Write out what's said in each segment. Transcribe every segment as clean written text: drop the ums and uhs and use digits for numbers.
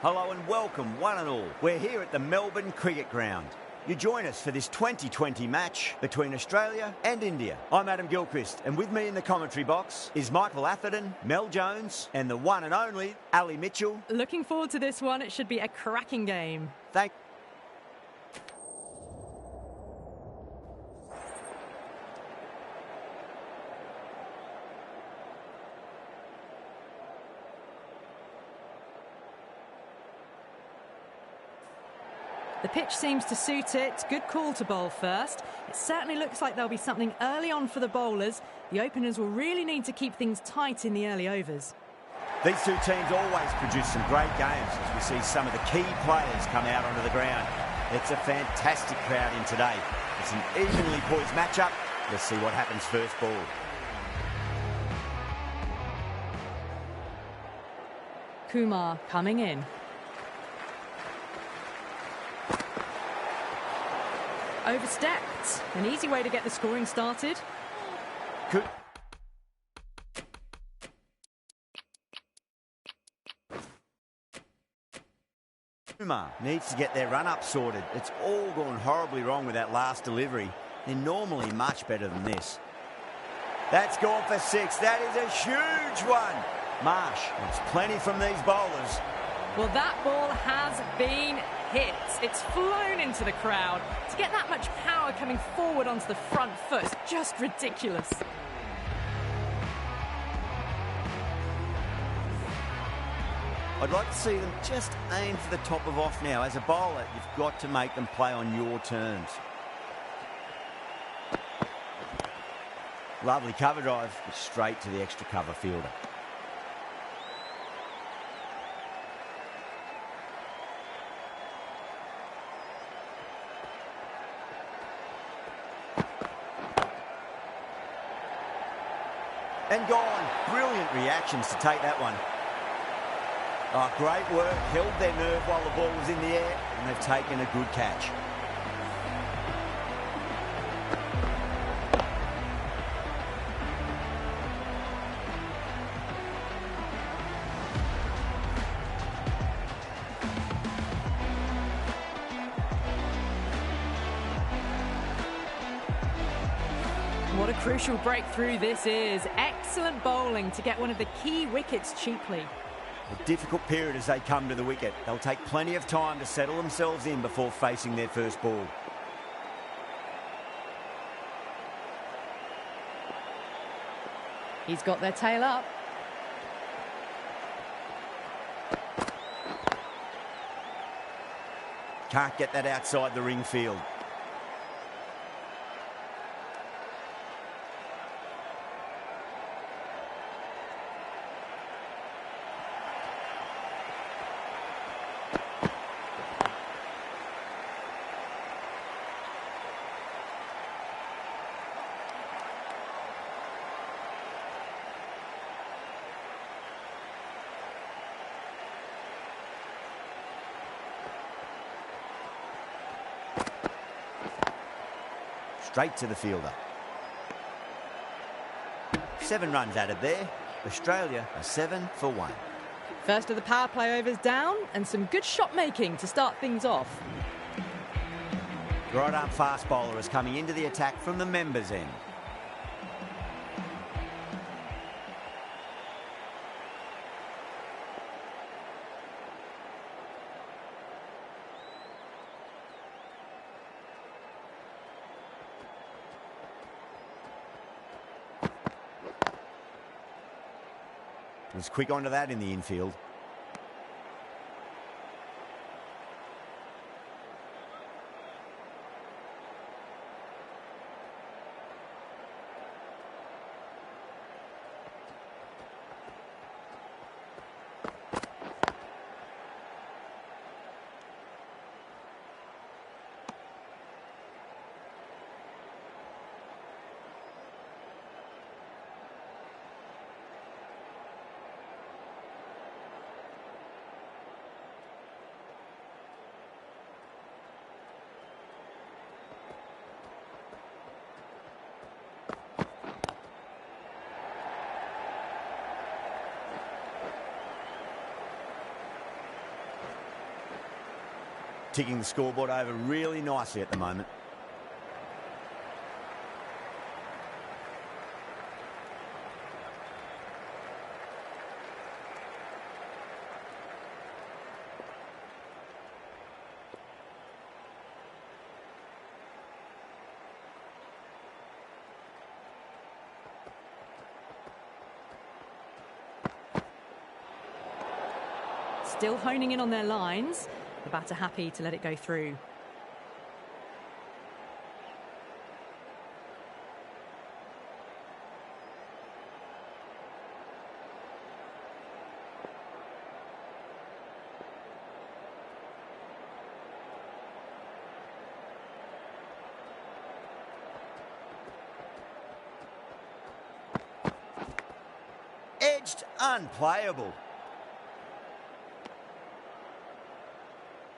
Hello and welcome, one and all. We're here at the Melbourne Cricket Ground. You join us for this 2020 match between Australia and India. I'm Adam Gilchrist, and with me in the commentary box is Michael Atherton, Mel Jones, and the one and only Ali Mitchell. Looking forward to this one. It should be a cracking game. The pitch seems to suit it. Good call to bowl first. It certainly looks like there'll be something early on for the bowlers. The openers will really need to keep things tight in the early overs. These two teams always produce some great games as we see some of the key players come out onto the ground. It's a fantastic crowd in today. It's an evenly poised matchup. Let's see what happens first ball. Kumar coming in. Overstepped. An easy way to get the scoring started. Kumar needs to get their run-up sorted. It's all gone horribly wrong with that last delivery. They're normally much better than this. That's gone for 6. That is a huge one. Marsh wants plenty from these bowlers. Well, that ball has been hit. It's flown into the crowd. To get that much power coming forward onto the front foot, just ridiculous. I'd like to see them just aim for the top of off now. As a bowler, you've got to make them play on your terms. Lovely cover drive, straight to the extra cover fielder. And gone. Brilliant reactions to take that one. Oh, great work. Held their nerve while the ball was in the air, and they've taken a good catch. What a crucial breakthrough this is. Excellent bowling to get one of the key wickets cheaply. A difficult period as they come to the wicket. They'll take plenty of time to settle themselves in before facing their first ball. He's got their tail up. Can't get that outside the ring field. Straight to the fielder. 7 runs added there. Australia are 7 for 1. First of the power play overs down, and some good shot making to start things off. Right arm fast bowler is coming into the attack from the members' end. Was quick onto that in the infield. ticking the scoreboard over really nicely at the moment. Still honing in on their lines. The batter happy to let it go through. Edged, unplayable.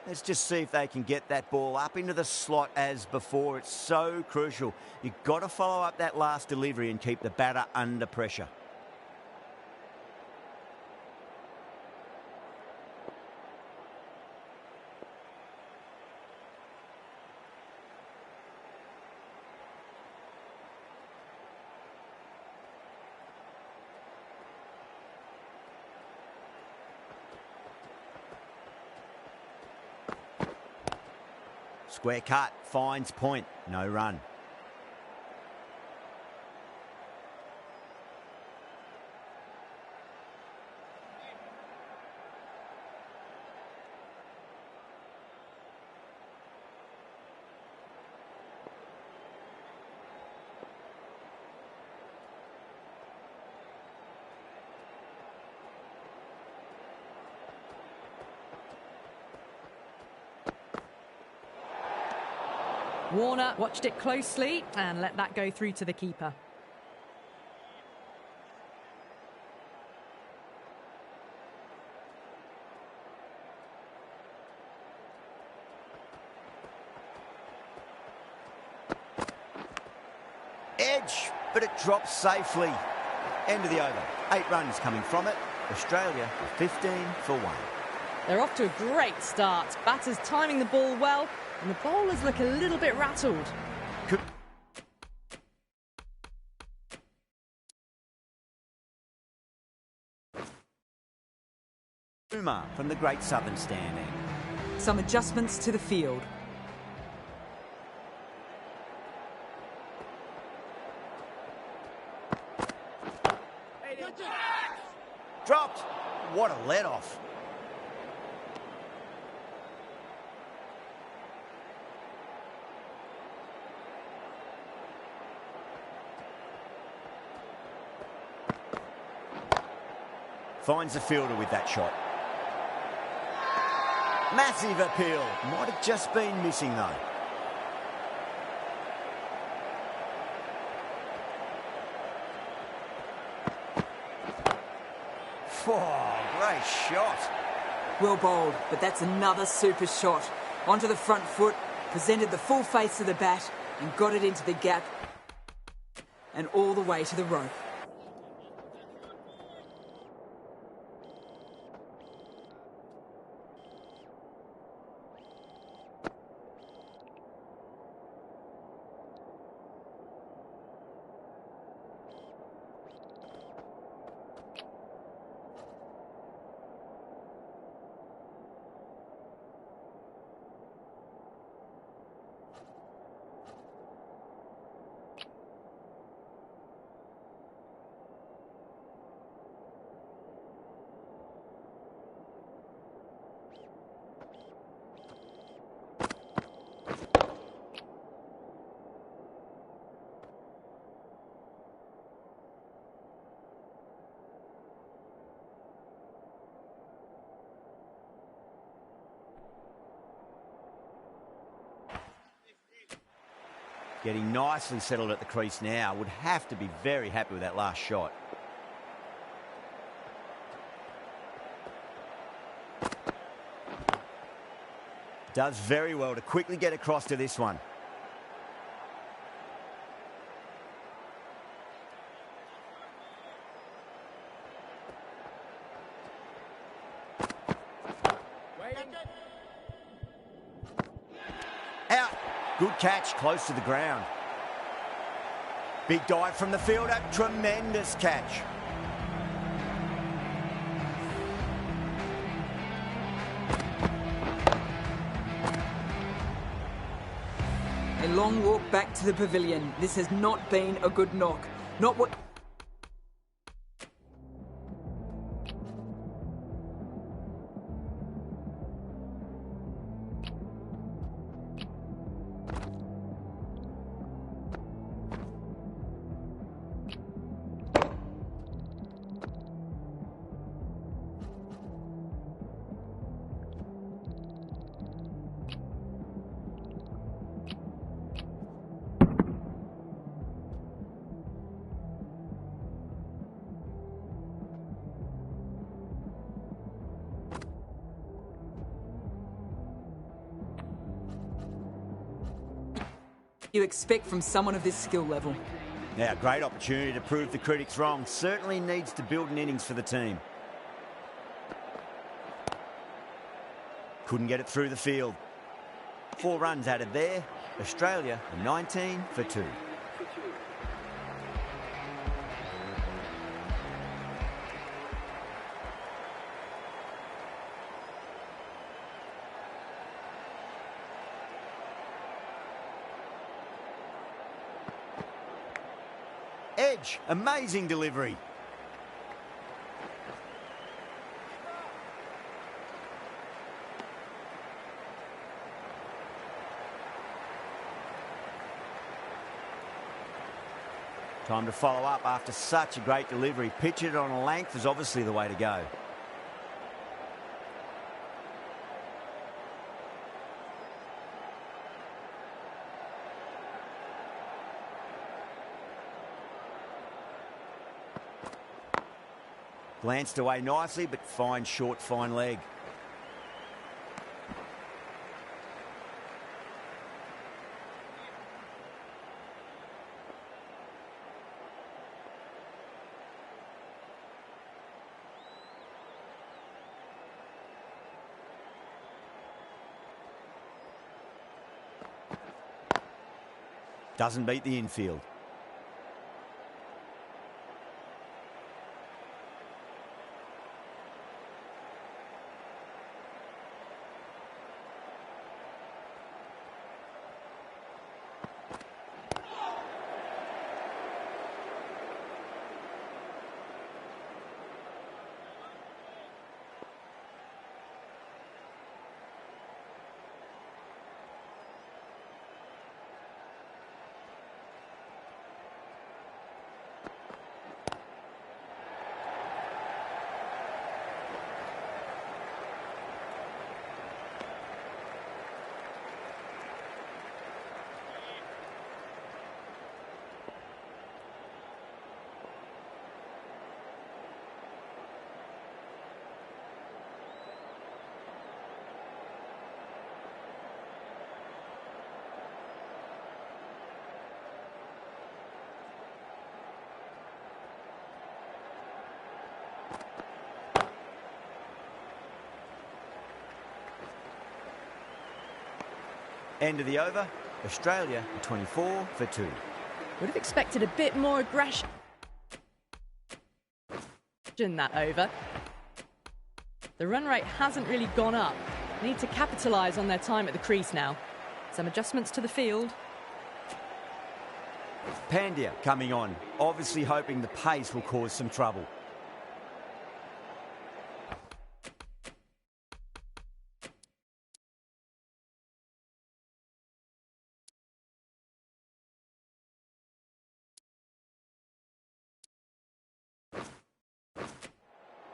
Let's just see if they can get that ball up into the slot as before. It's so crucial. You've got to follow up that last delivery and keep the batter under pressure. Square cut, finds point, no run. Warner watched it closely and let that go through to the keeper. Edge, but it drops safely. End of the over. 8 runs coming from it. Australia 15 for 1. They're off to a great start. Batters timing the ball well, and the bowlers look a little bit rattled. Umar from the Great Southern Standing. Some adjustments to the field. Dropped. What a let-off. Finds the fielder with that shot. Massive appeal. Might have just been missing though. Oh, great shot. Well bowled, but that's another super shot. Onto the front foot, presented the full face of the bat and got it into the gap and all the way to the rope. Getting nicely settled at the crease now. Would have to be very happy with that last shot. Does very well to quickly get across to this one. Good catch, close to the ground. Big dive from the fielder, tremendous catch. A long walk back to the pavilion. This has not been a good knock. Not what... you expect from someone of this skill level. Now, great opportunity to prove the critics wrong. Certainly needs to build an innings for the team. Couldn't get it through the field. 4 runs added there. Australia, 19 for 2. Edge, amazing delivery. Time to follow up after such a great delivery. Pitch it on a length is obviously the way to go. Glanced away nicely, but fine short, fine leg. Doesn't beat the infield. End of the over. Australia 24 for 2. Would have expected a bit more aggression in that over. The run rate hasn't really gone up. Need to capitalise on their time at the crease now. Some adjustments to the field. Pandya coming on, obviously hoping the pace will cause some trouble.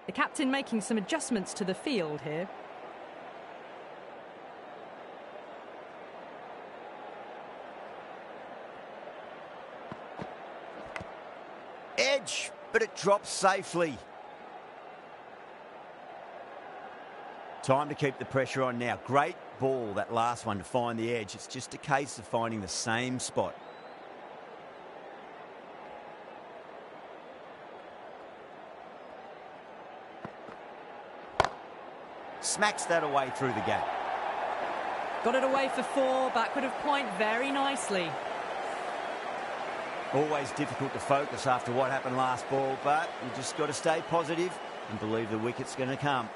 The captain making some adjustments to the field here. Edge, but it drops safely. Time to keep the pressure on now. Great ball, that last one, to find the edge. It's just a case of finding the same spot. Smacks that away through the gap. Got it away for 4, backward of point very nicely. Always difficult to focus after what happened last ball, but you just got to stay positive and believe the wicket's going to come.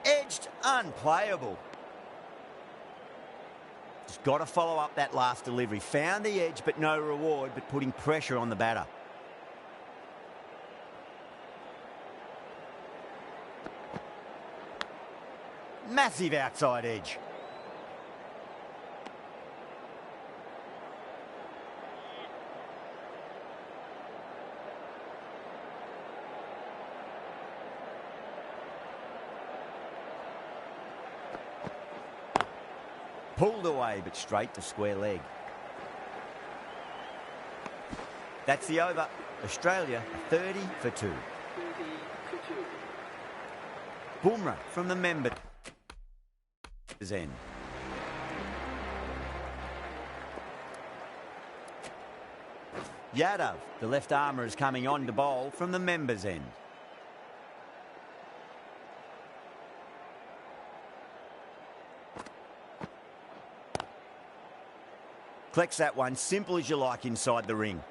Edged, unplayable. Just got to follow up that last delivery. Found the edge, but no reward, but putting pressure on the batter. Massive outside edge. Pulled away, but straight to square leg. That's the over. Australia 30 for 2. Bumrah from the members' end. Yadav, the left armour, is coming on to bowl from the members' end. Collects that one, simple as you like, inside the ring.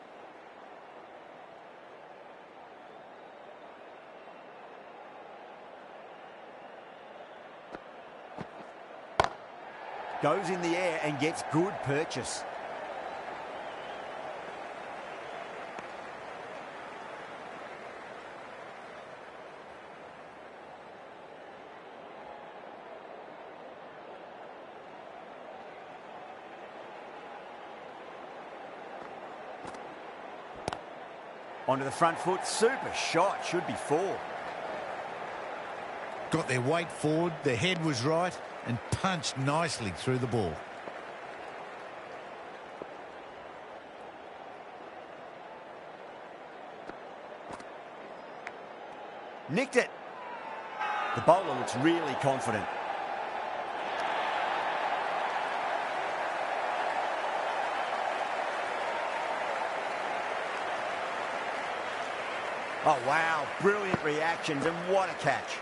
Goes in the air and gets good purchase. Onto the front foot, super shot, should be 4. Got their weight forward, their head was right, and punched nicely through the ball. Nicked it. The bowler looks really confident. Oh, wow. Brilliant reactions, and what a catch.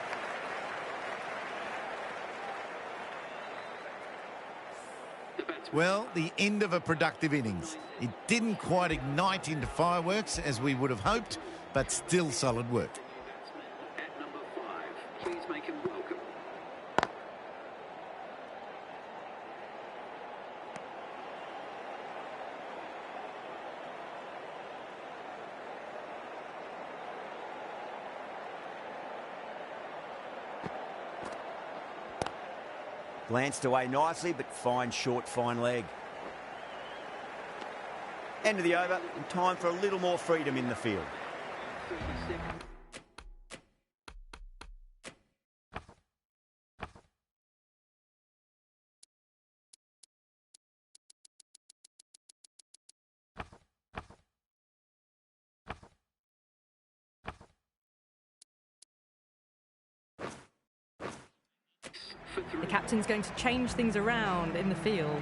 Well, the end of a productive innings. It didn't quite ignite into fireworks as we would have hoped, but still solid work. At number 5, please make him welcome. Glanced away nicely, but fine short, fine leg. End of the over, and time for a little more freedom in the field. 30 seconds. The captain's going to change things around in the field.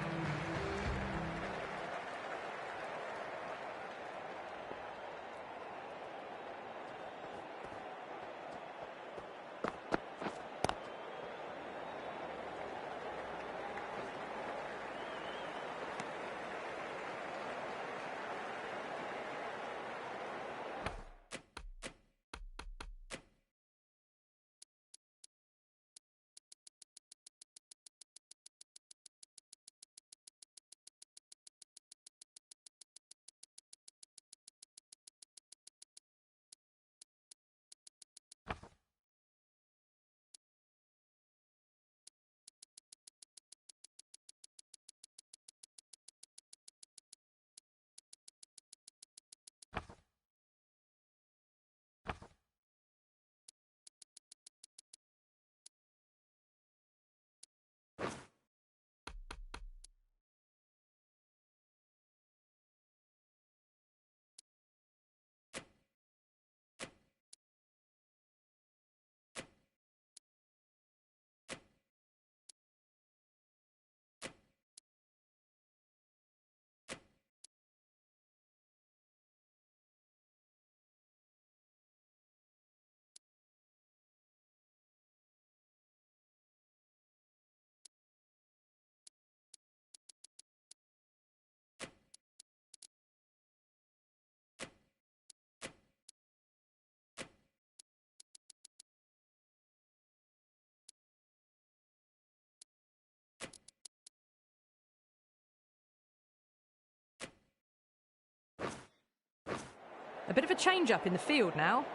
A bit of a change-up in the field now.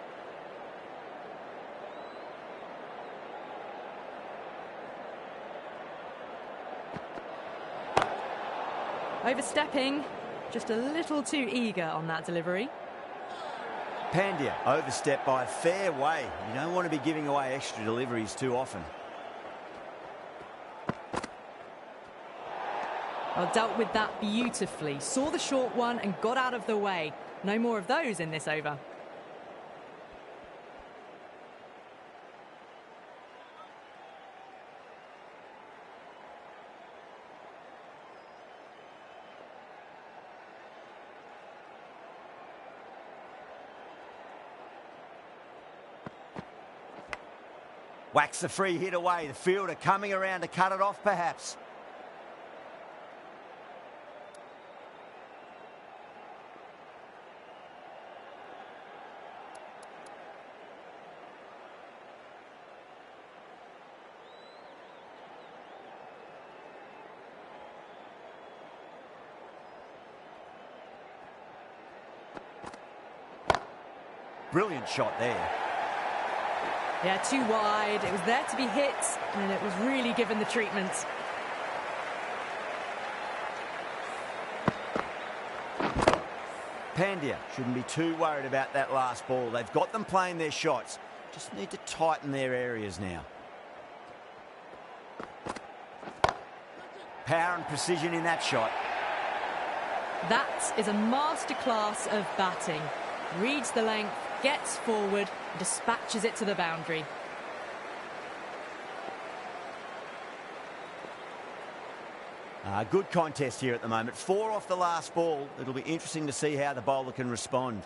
Overstepping, just a little too eager on that delivery. Pandya overstepped by a fair way. You don't want to be giving away extra deliveries too often. Well, dealt with that beautifully. Saw the short one and got out of the way. No more of those in this over. Whacks the free hit away. The fielder coming around to cut it off, perhaps. Brilliant shot there. Yeah, too wide. It was there to be hit, and it was really given the treatment. Pandya shouldn't be too worried about that last ball. They've got them playing their shots. Just need to tighten their areas now. Power and precision in that shot. That is a masterclass of batting. Reads the length, gets forward, dispatches it to the boundary. Good contest here at the moment. 4 off the last ball. It'll be interesting to see how the bowler can respond.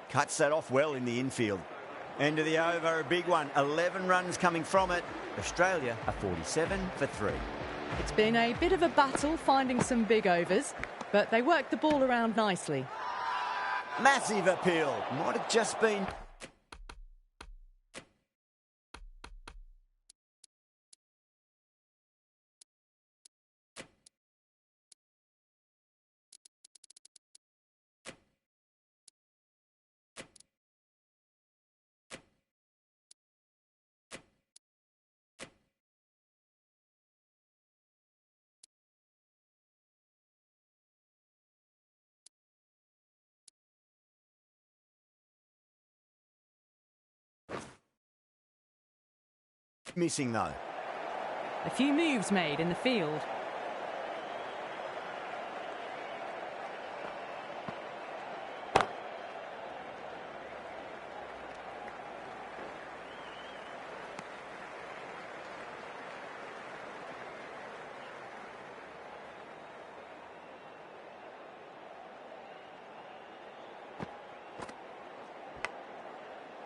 Cuts that off well in the infield. End of the over, a big one. 11 runs coming from it. Australia are 47 for 3. It's been a bit of a battle finding some big overs, but they worked the ball around nicely. Massive appeal. Might have just been... missing though. A few moves made in the field.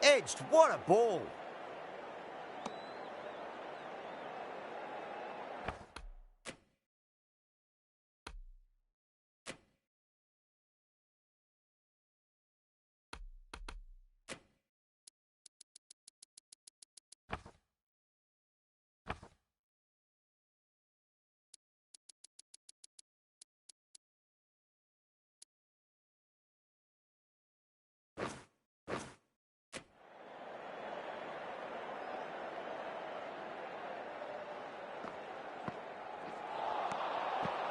Edged, what a ball.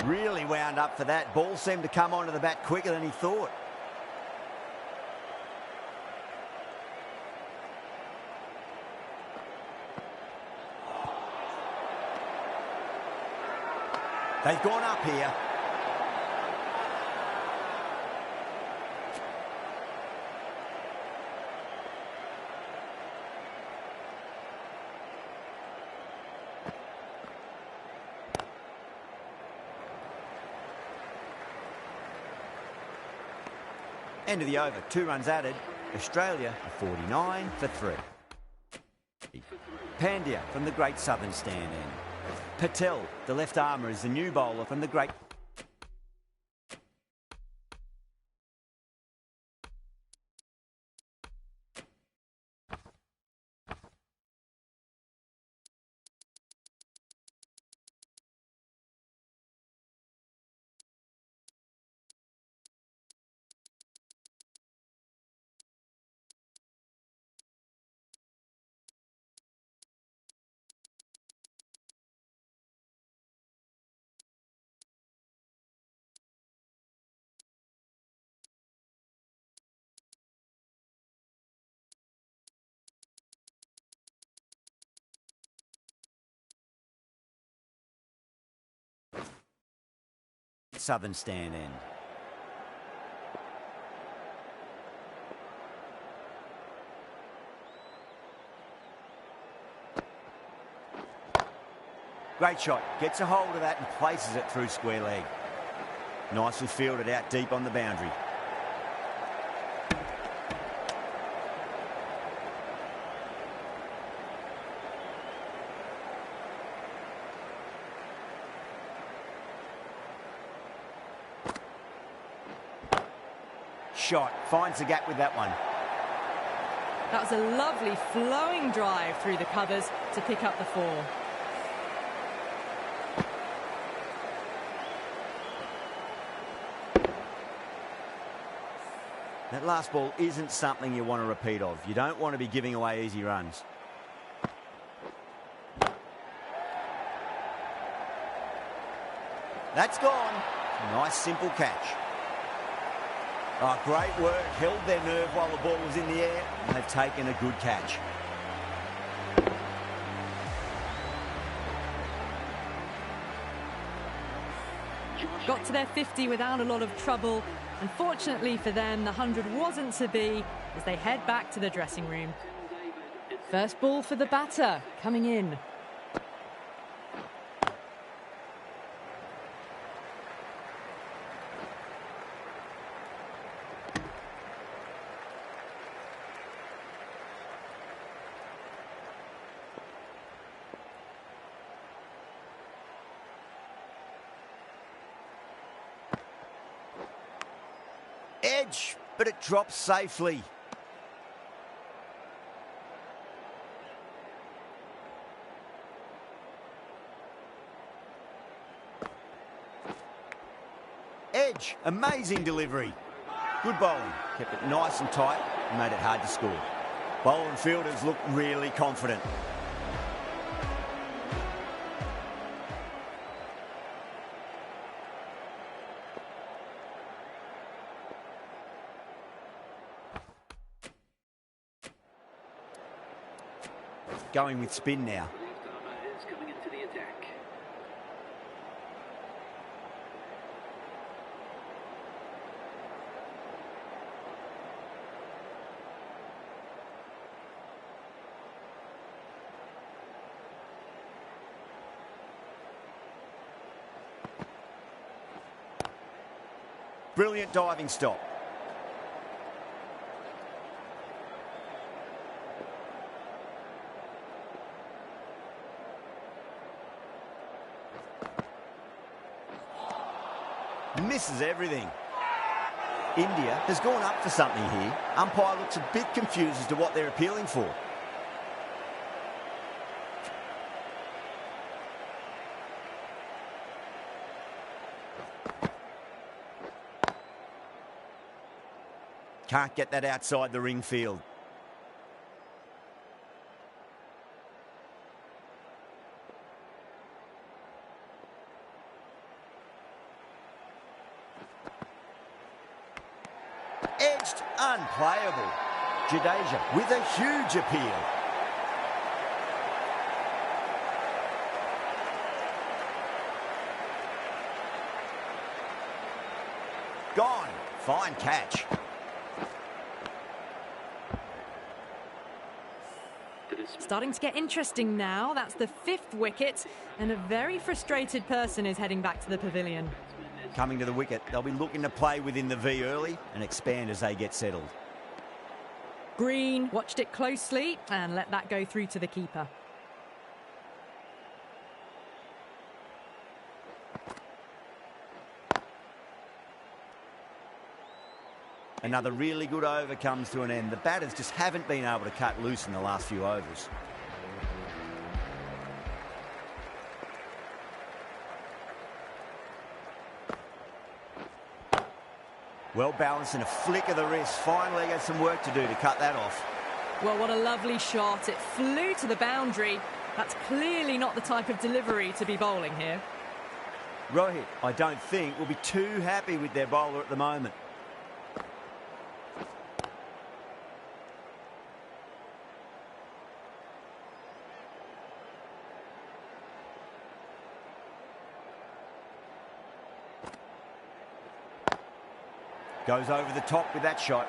Really wound up for that. Ball seemed to come onto the bat quicker than he thought. They've gone up here. End of the over, 2 runs added. Australia are 49 for 3. Pandya from the Great Southern Stand end. Patel, the left armour, is the new bowler from the great... southern stand end. Great shot. Gets a hold of that and places it through square leg. Nicely fielded out deep on the boundary. Shot. Finds the gap with that one. That was a lovely flowing drive through the covers to pick up the 4. That last ball isn't something you want to repeat of. You don't want to be giving away easy runs. That's gone. Nice simple catch. Oh, great work. Held their nerve while the ball was in the air, and they've taken a good catch. Got to their 50 without a lot of trouble. Unfortunately for them, the 100 wasn't to be as they head back to the dressing room. First ball for the batter, coming in. Edge, but it drops safely. Edge, amazing delivery. Good bowling, kept it nice and tight and made it hard to score. Bowler and fielders look really confident. Going with spin now. Is coming into the attack. Brilliant diving stop. Misses everything. India has gone up for something here. Umpire looks a bit confused as to what they're appealing for. Can't get that outside the ring field. Edged, unplayable. Jadeja with a huge appeal. Gone. Fine catch. Starting to get interesting now. That's the 5th wicket, and a very frustrated person is heading back to the pavilion. Coming to the wicket, they'll be looking to play within the V early and expand as they get settled. Green watched it closely and let that go through to the keeper. Another really good over comes to an end. The batters just haven't been able to cut loose in the last few overs. Well balanced and a flick of the wrist. Finally got some work to do to cut that off. Well, what a lovely shot. It flew to the boundary. That's clearly not the type of delivery to be bowling here. Rohit, I don't think, will be too happy with their bowler at the moment. Goes over the top with that shot.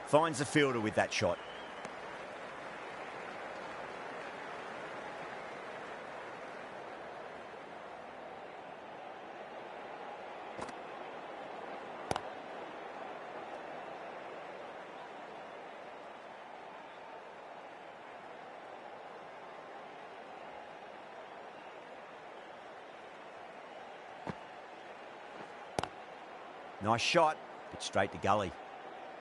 Finds the fielder with that shot. Nice shot, but straight to gully.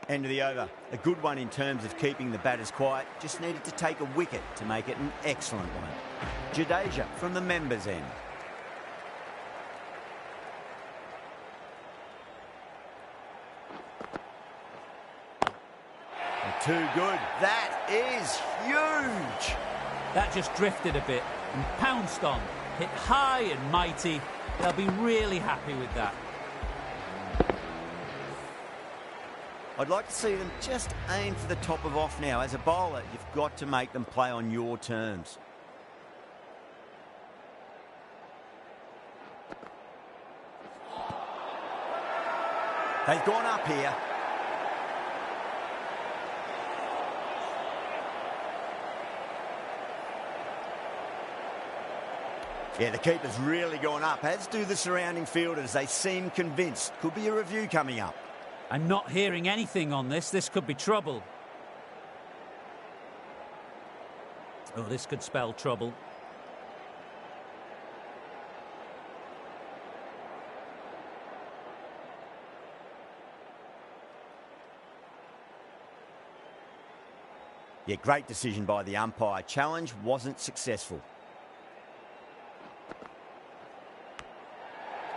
End of the over. A good one in terms of keeping the batters quiet. Just needed to take a wicket to make it an excellent one. Jadeja from the members' end. And too good. That is huge. That just drifted a bit and pounced on. Hit high and mighty. They'll be really happy with that. I'd like to see them just aim for the top of off now. As a bowler, you've got to make them play on your terms. They've gone up here. Yeah, the keeper's really gone up, as do the surrounding fielders. They seem convinced. Could be a review coming up. I'm not hearing anything on this. This could be trouble. Oh, this could spell trouble. Yeah, great decision by the umpire. Challenge wasn't successful.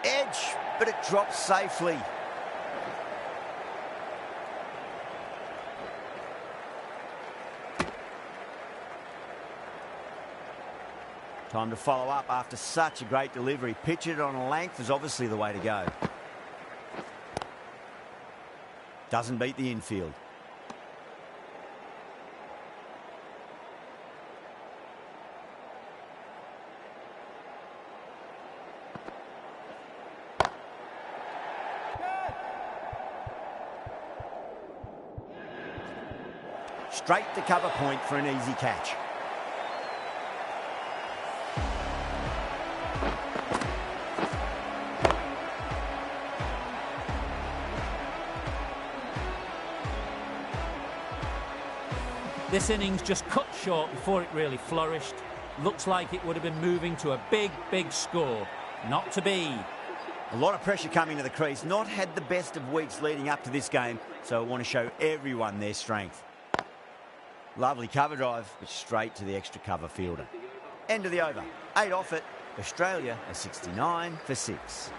Edge, but it drops safely. Time to follow up after such a great delivery. Pitch it on a length is obviously the way to go. Doesn't beat the infield. Straight to cover point for an easy catch. This innings just cut short before it really flourished. Looks like it would have been moving to a big, big score. Not to be. A lot of pressure coming to the crease. Not had the best of weeks leading up to this game, so I want to show everyone their strength. Lovely cover drive, but straight to the extra cover fielder. End of the over. 8 off it. Australia are 69 for 6.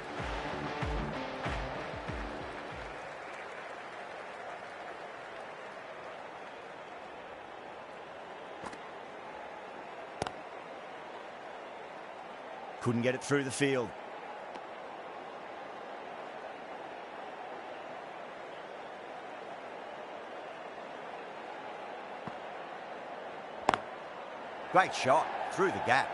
Couldn't get it through the field. Great shot through the gap.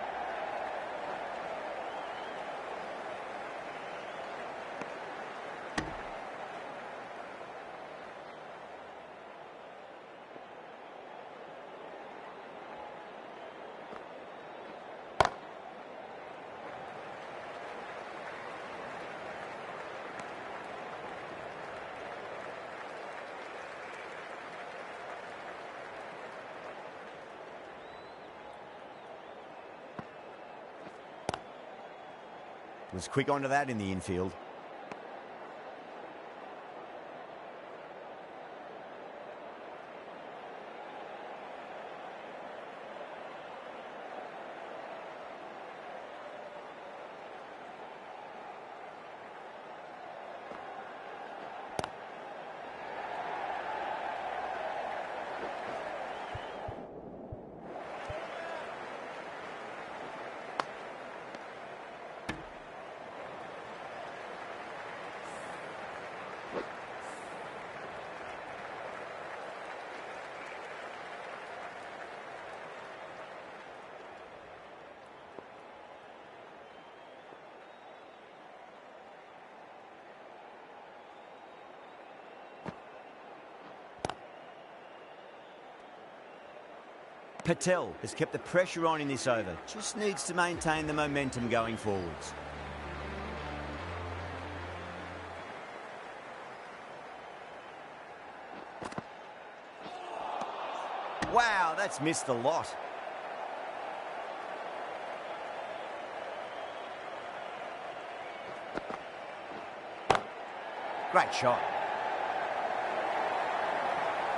Was quick onto that in the infield. Patel has kept the pressure on in this over. Just needs to maintain the momentum going forwards. Wow, that's missed the lot. Great shot.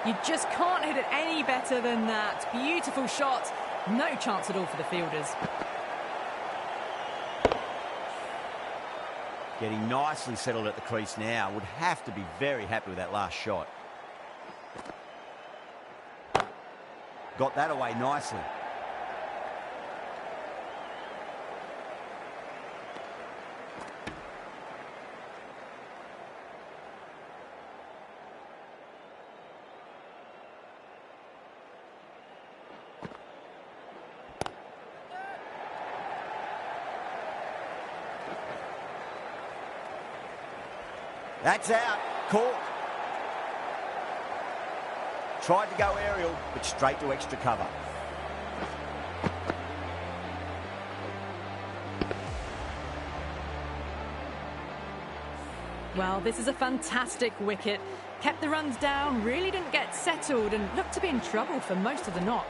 You just can't hit it any better than that. Beautiful shot. No chance at all for the fielders. Getting nicely settled at the crease now. Would have to be very happy with that last shot. Got that away nicely. That's out. Caught. Tried to go aerial, but straight to extra cover. Well, this is a fantastic wicket. Kept the runs down, really didn't get settled and looked to be in trouble for most of the knock.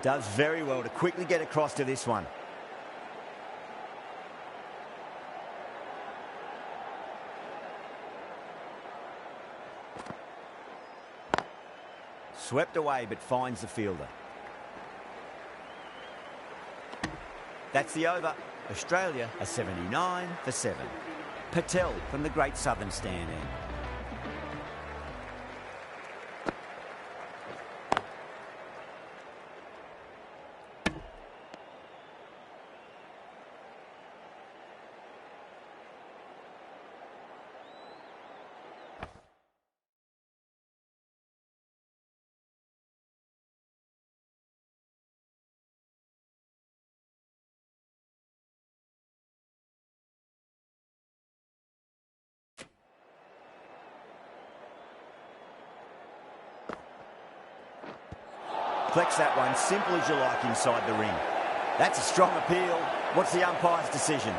Does very well to quickly get across to this one. Swept away, but finds the fielder. That's the over. Australia are 79 for 7. Patel from the Great Southern Stand end. Flex that one, simple as you like inside the ring. That's a strong appeal. What's the umpire's decision?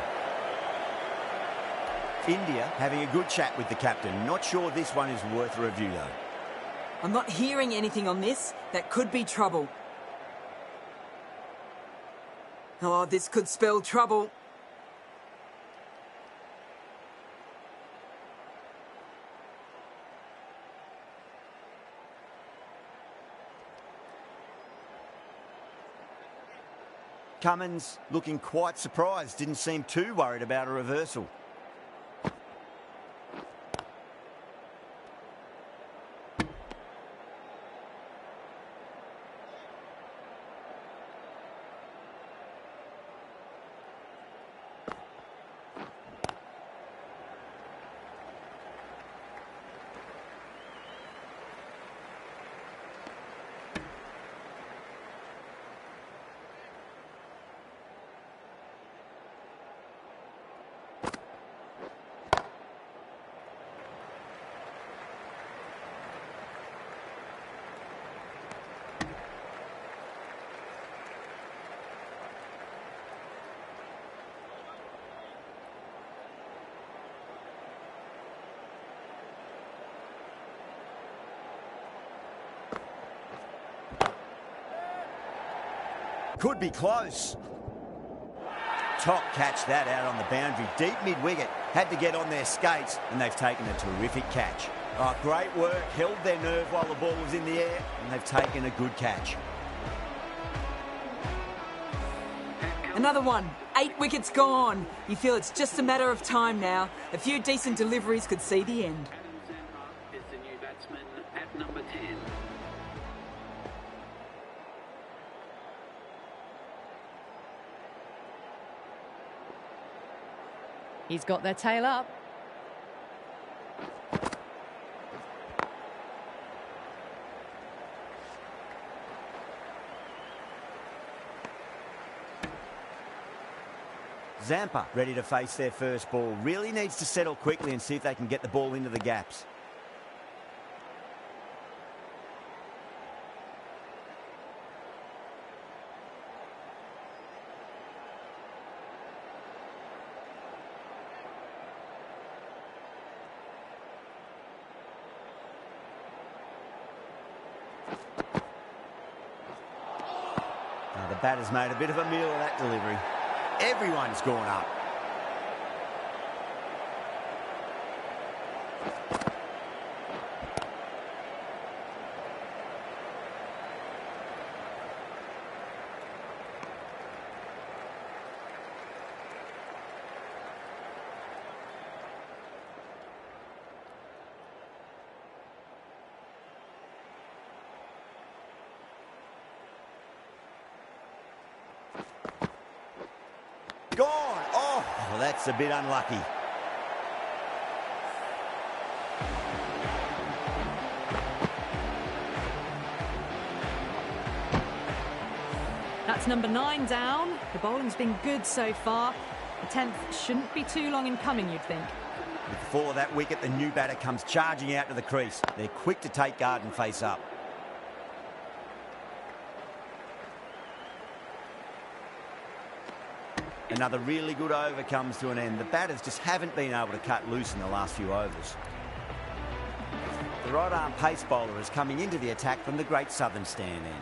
India having a good chat with the captain. Not sure this one is worth a review though. I'm not hearing anything on this. That could be trouble. Oh, this could spell trouble. Cummins looking quite surprised, didn't seem too worried about a reversal. Could be close. top catch that out on the boundary. Deep mid-wicket, had to get on their skates, and they've taken a terrific catch. Oh, great work, held their nerve while the ball was in the air, and they've taken a good catch. Another one. 8 wickets gone. You feel it's just a matter of time now. A few decent deliveries could see the end. Is the new batsman at number 10. He's got their tail up. Zampa ready to face their first ball. Really needs to settle quickly and see if they can get the ball into the gaps. Now the batter's made a bit of a meal of that delivery. Everyone's gone up. Gone. Oh, well, that's a bit unlucky. That's number 9 down. The bowling's been good so far. The 10th shouldn't be too long in coming, you'd think. With the fall of that wicket, the new batter comes charging out to the crease. They're quick to take guard and face up. Another really good over comes to an end. The batters just haven't been able to cut loose in the last few overs. The right-arm pace bowler is coming into the attack from the Great Southern Stand end.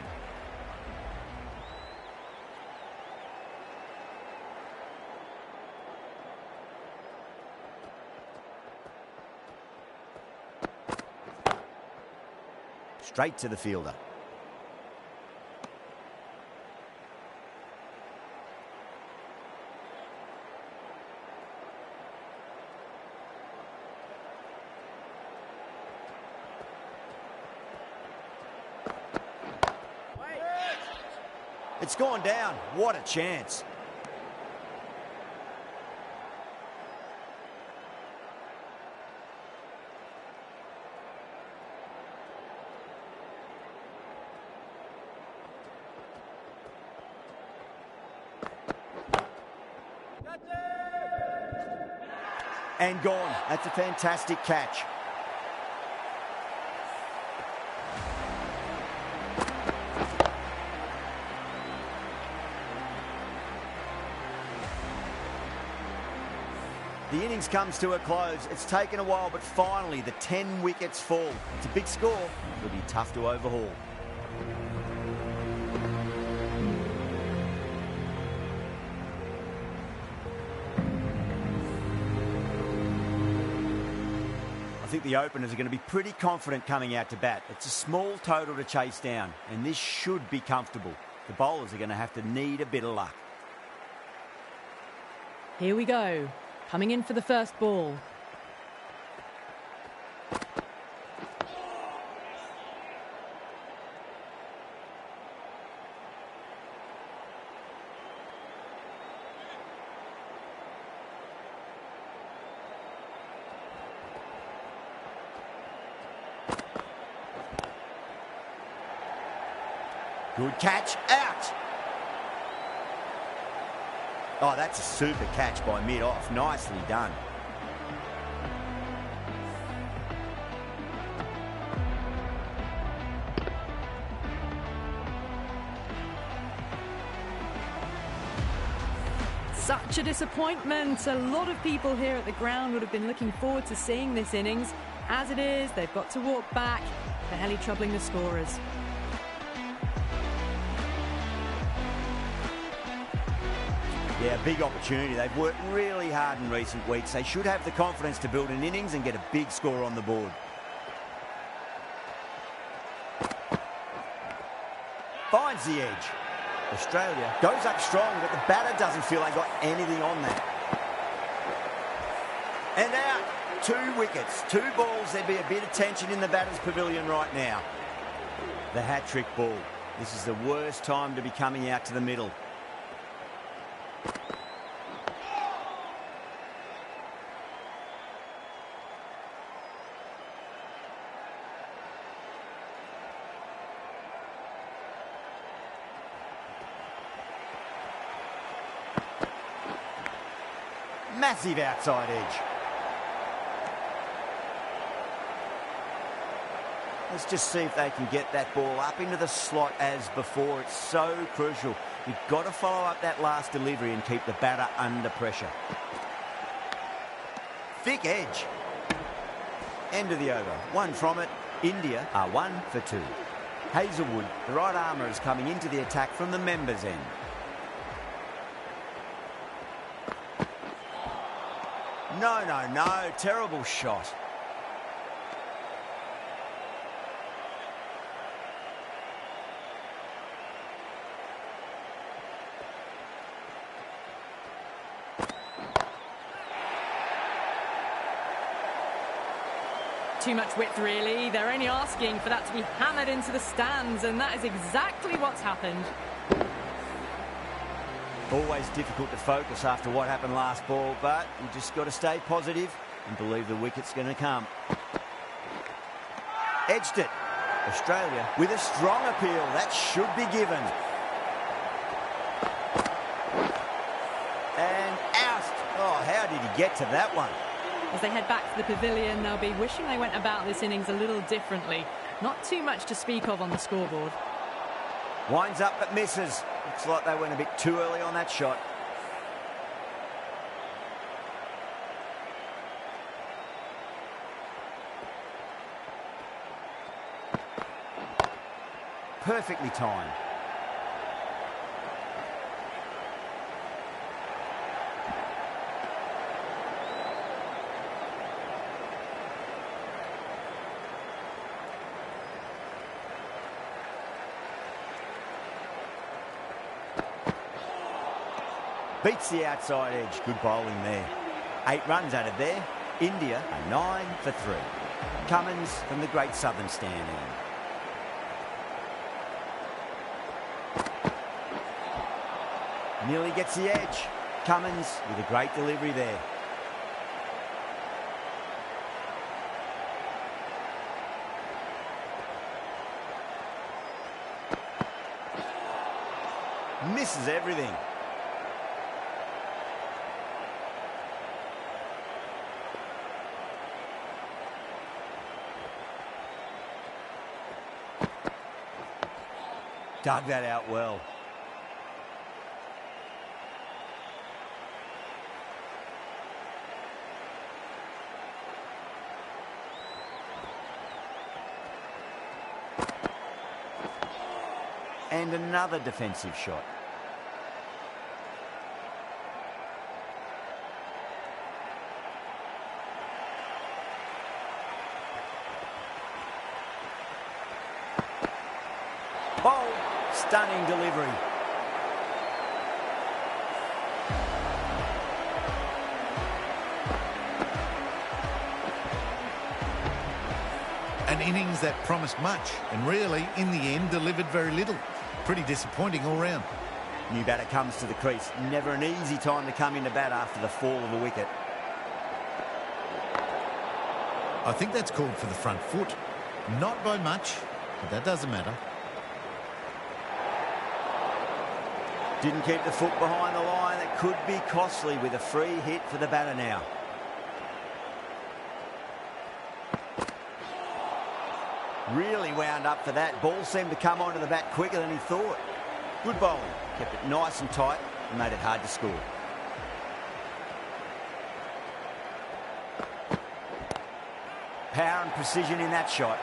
Straight to the fielder. It's gone down. What a chance. And gone. That's a fantastic catch. The innings comes to a close. It's taken a while, but finally the 10 wickets fall. It's a big score. It'll be tough to overhaul. I think the openers are going to be pretty confident coming out to bat. It's a small total to chase down, and this should be comfortable. The bowlers are going to have to need a bit of luck. Here we go. Coming in for the first ball. Good catch, out! Oh, that's a super catch by mid-off. Nicely done. Such a disappointment. A lot of people here at the ground would have been looking forward to seeing this innings. As it is, they've got to walk back, barely troubling the scorers. Yeah, big opportunity. They've worked really hard in recent weeks. They should have the confidence to build an innings and get a big score on the board. Finds the edge. Australia goes up strong, but the batter doesn't feel they got anything on that. And out. 2 wickets, 2 balls. There'd be a bit of tension in the batter's pavilion right now. The hat-trick ball. This is the worst time to be coming out to the middle. Massive outside edge. Let's just see if they can get that ball up into the slot as before. It's so crucial. You've got to follow up that last delivery and keep the batter under pressure. Thick edge. End of the over. 1 from it. India are 1 for 2. Hazelwood, the right armour, is coming into the attack from the members' end. No. Terrible shot. Too much width, really. They're only asking for that to be hammered into the stands, and that is exactly what's happened. Always difficult to focus after what happened last ball, but you just got to stay positive and believe the wicket's going to come. Edged it. Australia with a strong appeal. That should be given. And out. Oh, how did he get to that one? As they head back to the pavilion, they'll be wishing they went about this innings a little differently. Not too much to speak of on the scoreboard. Winds up but misses. Looks like they went a bit too early on that shot. Perfectly timed. Beats the outside edge. Good bowling there. 8 runs out of there. India are 9 for 3. Cummins from the Great Southern Stand end. Nearly gets the edge. Cummins with a great delivery there. Misses everything. Dug that out well. And another defensive shot. Bold. Stunning delivery. An innings that promised much and really, in the end, delivered very little. Pretty disappointing all round. New batter comes to the crease. Never an easy time to come into bat after the fall of a wicket. I think that's called for the front foot. Not by much, but that doesn't matter. Didn't keep the foot behind the line. That could be costly with a free hit for the batter now. Really wound up for that. Ball seemed to come onto the bat quicker than he thought. Good bowling. Kept it nice and tight and made it hard to score. Power and precision in that shot.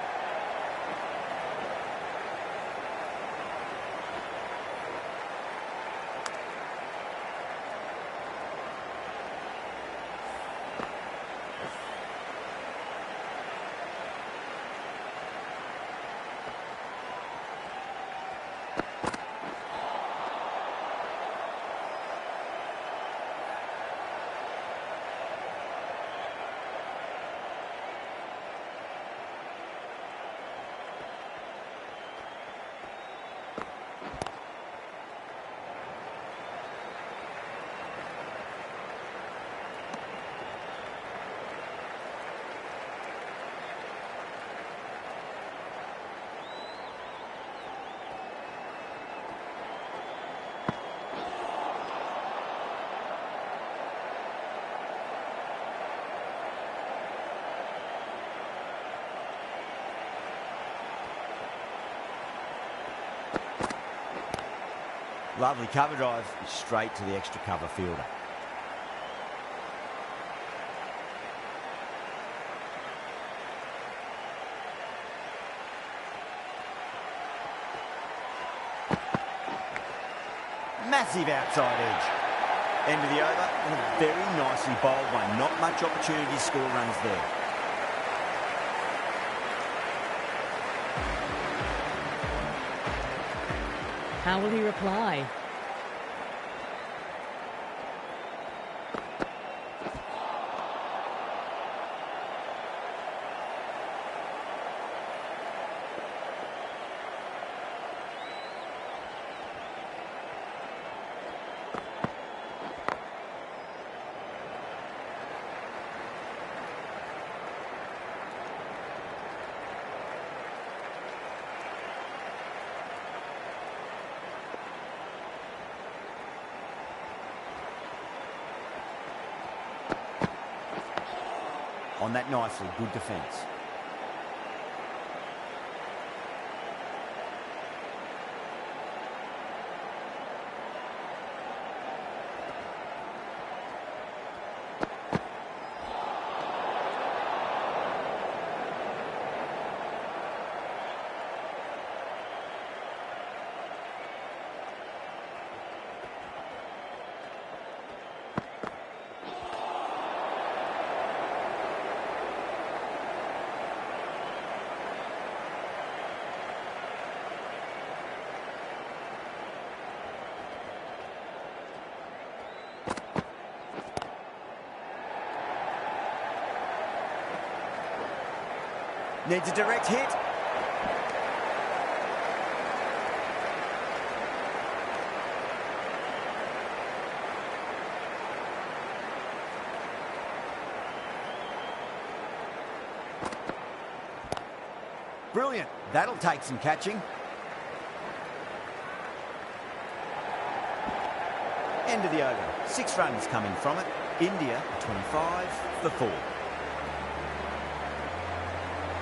Lovely cover drive, straight to the extra cover fielder. Massive outside edge. End of the over, and a very nicely bowled one. Not much opportunity to score runs there. How will he reply? On that nicely, good defence. Needs a direct hit. Brilliant. That'll take some catching. End of the over. 6 runs coming from it. India 25 for 4.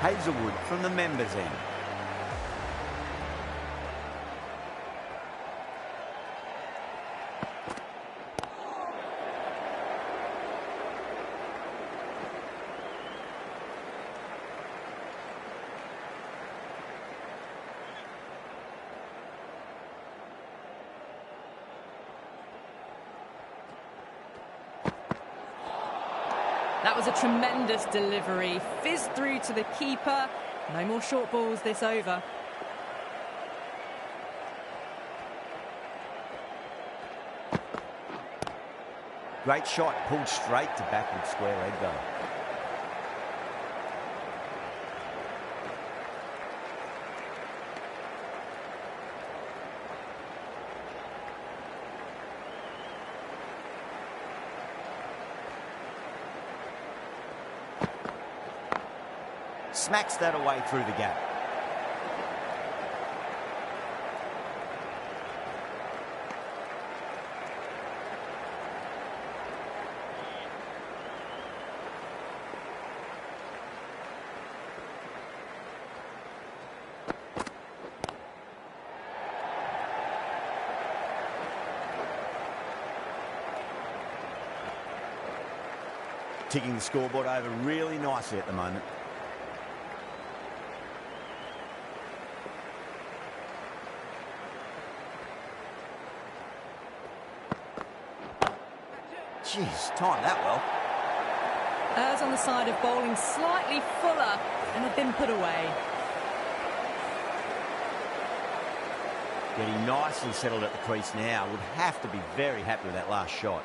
Hazelwood from the members' end. That was a tremendous delivery. Fizzed through to the keeper. No more short balls this over. Great shot, pulled straight to backward square leg though. Smacks that away through the gap. Ticking the scoreboard over really nicely at the moment. Jeez, timed that well. Errs on the side of bowling slightly fuller and have been put away. Getting nicely settled at the crease now. Would have to be very happy with that last shot.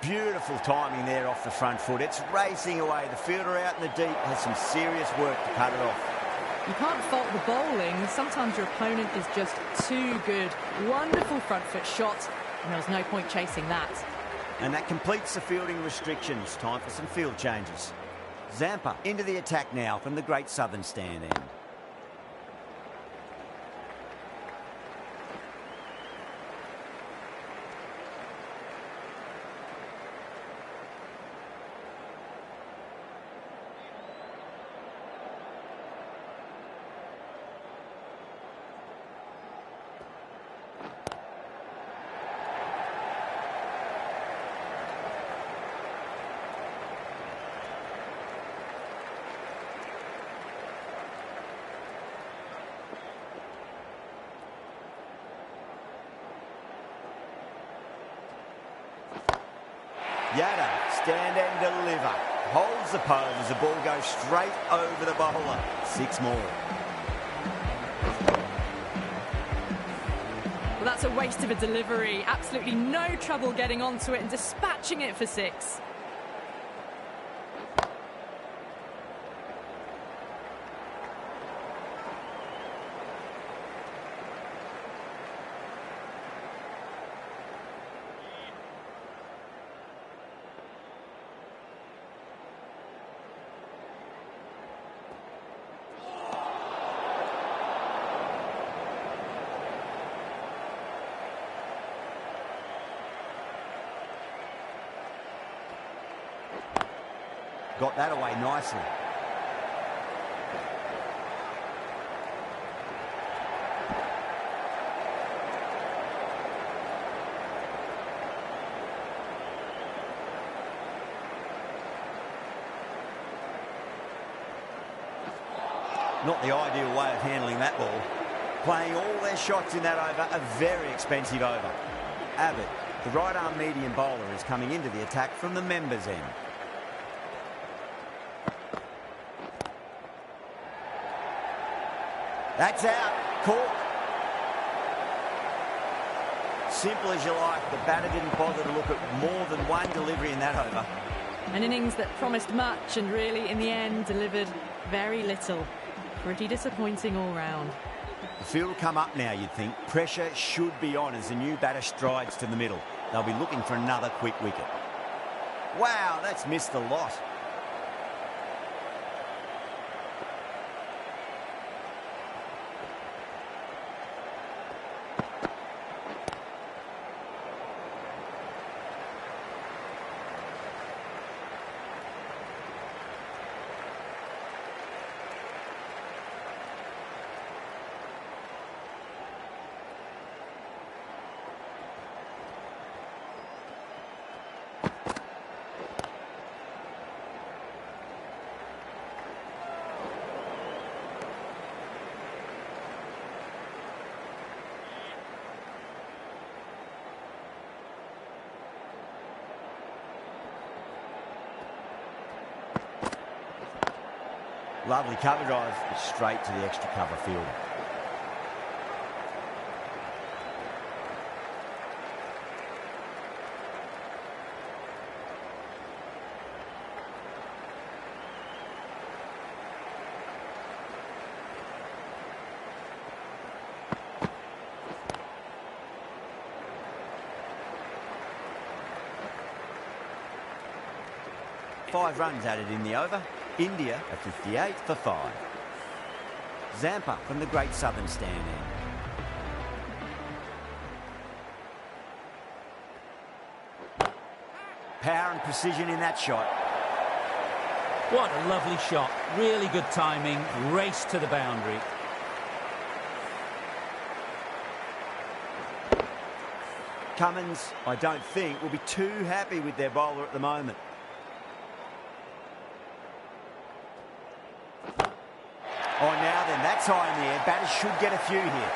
Beautiful timing there off the front foot. It's racing away. The fielder out in the deep has some serious work to cut it off. You can't fault the bowling. Sometimes your opponent is just too good. Wonderful front foot shot, and there was no point chasing that. And that completes the fielding restrictions. Time for some field changes. Zampa into the attack now from the Great Southern stand end. Yada, stand and deliver. Holds the pose as the ball goes straight over the bowler. 6 more. Well, that's a waste of a delivery. Absolutely no trouble getting onto it and dispatching it for 6. Got that away nicely. Not the ideal way of handling that ball. Playing all their shots in that over, a very expensive over. Abbott, the right-arm medium bowler, is coming into the attack from the members' end. That's out. Caught. Simple as you like. The batter didn't bother to look at more than one delivery in that over. An innings that promised much and really, in the end, delivered very little. Pretty disappointing all round. The field will come up now, you'd think. Pressure should be on as the new batter strides to the middle. They'll be looking for another quick wicket. Wow, that's missed a lot. Lovely cover drive, straight to the extra cover fielder. Five runs added in the over. India are 58 for 5. Zampa from the Great Southern Stand end. Power and precision in that shot. What a lovely shot. Really good timing. Race to the boundary. Cummins, I don't think, will be too happy with their bowler at the moment. Oh, now then, that's high in the air. Batters should get a few here.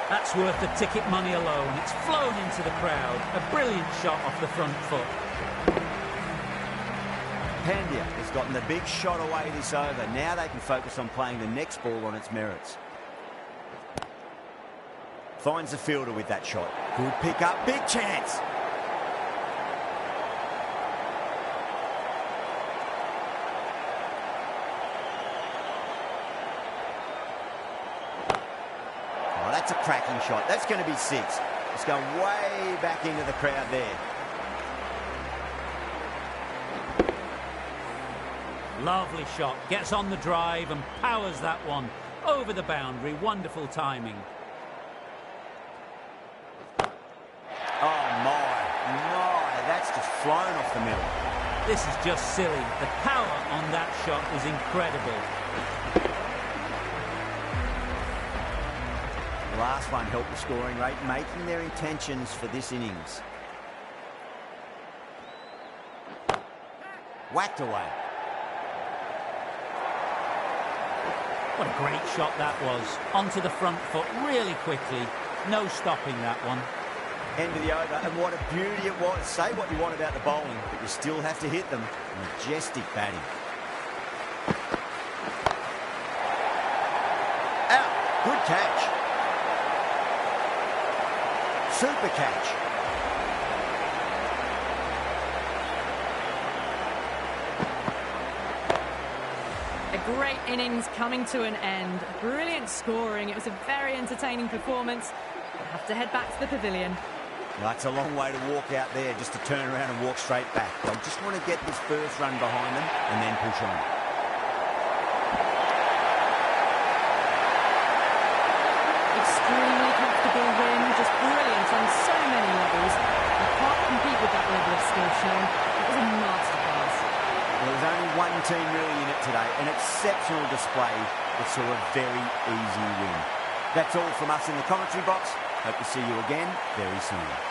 That's worth the ticket money alone. It's flown into the crowd. A brilliant shot off the front foot. Pandya has gotten the big shot away this over. Now they can focus on playing the next ball on its merits. Finds the fielder with that shot. Good pick up. Big chance. That's a cracking shot. That's going to be 6. It's going way back into the crowd there. Lovely shot. Gets on the drive and powers that one over the boundary. Wonderful timing. Oh, my. That's just flown off the middle. This is just silly. The power on that shot is incredible. The last one helped the scoring rate, making their intentions for this innings. Whacked away. What a great shot that was. Onto the front foot really quickly. No stopping that one. End of the over, and what a beauty it was. Say what you want about the bowling, but you still have to hit them. Majestic batting. Out. Good catch. Super catch. A great innings coming to an end. Brilliant scoring. It was a very entertaining performance. We'll have to head back to the pavilion. That's a long way to walk out there just to turn around and walk straight back. They'll just want to get this first run behind them and then push on. Extremely comfortable win, just brilliant on so many levels. You can't compete with that level of skill shown. It was a masterclass. There was only one team really in it today, an exceptional display that saw a very easy win. That's all from us in the commentary box. Hope to see you again very soon.